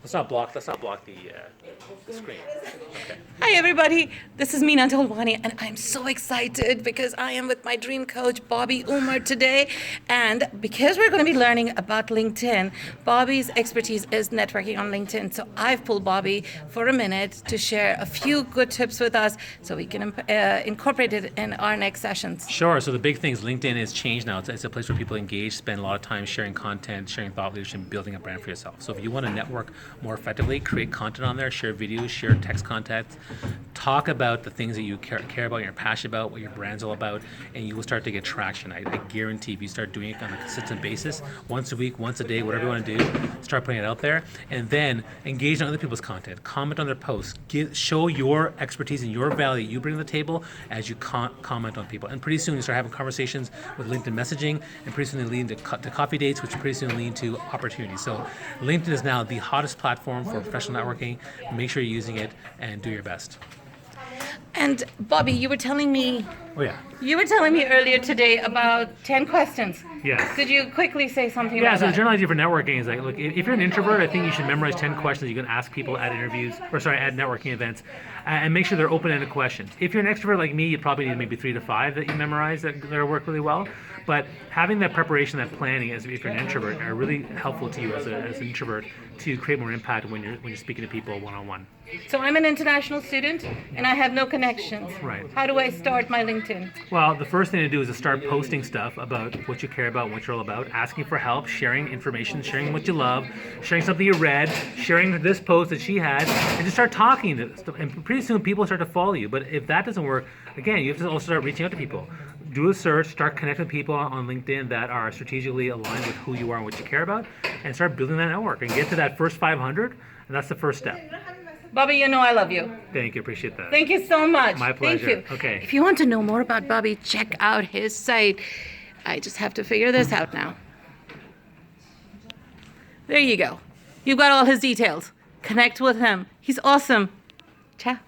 Let's not block the screen. Okay. Hi everybody, this is Meena Tolwani and I'm so excited because I am with my dream coach Bobby Umar today, and because we're going to be learning about LinkedIn. Bobby's expertise is networking on LinkedIn, so I've pulled Bobby for a minute to share a few good tips with us so we can incorporate it in our next sessions. Sure. So the big thing is LinkedIn has changed now. It's a place where people engage, spend a lot of time sharing content, sharing thought leadership, building a brand for yourself. So if you want to network more effectively, create content on there, share videos, share text content, talk about the things that you care about, you're passionate about, what your brand's all about, and you will start to get traction. I guarantee if you start doing it on a consistent basis, once a week, once a day, whatever you want to do, start putting it out there, and then engage on other people's content, comment on their posts, show your expertise and your value you bring to the table as you comment on people. And pretty soon you start having conversations with LinkedIn messaging, and pretty soon they lead to coffee dates, which pretty soon lead to opportunities. So LinkedIn is now the hottest platform for professional networking. Make sure you're using it and do your best. And Bobby, you were telling me Oh yeah. earlier today about 10 questions. Yes. Could you quickly say something Yeah, about so the that? general idea for networking is like, look, if you're an introvert, I think you should memorize 10 questions you can ask people at at networking events, and make sure they're open-ended questions. If you're an extrovert like me, you probably need maybe 3 to 5 that you memorize that work really well. But having that preparation, that planning, as if you're an introvert, are really helpful to you as an introvert to create more impact when you're speaking to people one-on-one. So I'm an international student and I have no connections. Right. How do I start my LinkedIn? Well, the first thing to do is to start posting stuff about what you care about, what you're all about, asking for help, sharing information, sharing what you love, sharing something you read, sharing this post that she had, and just start talking to stuff. And pretty soon people start to follow you. But if that doesn't work, again, you have to also start reaching out to people. Do a search, start connecting with people on LinkedIn that are strategically aligned with who you are and what you care about, and start building that network and get to that first 500, and that's the first step. Bobby, you know I love you. Thank you, appreciate that. Thank you so much. My pleasure. Thank you. Okay. If you want to know more about Bobby, check out his site. I just have to figure this out now. There you go. You've got all his details. Connect with him. He's awesome. Ciao.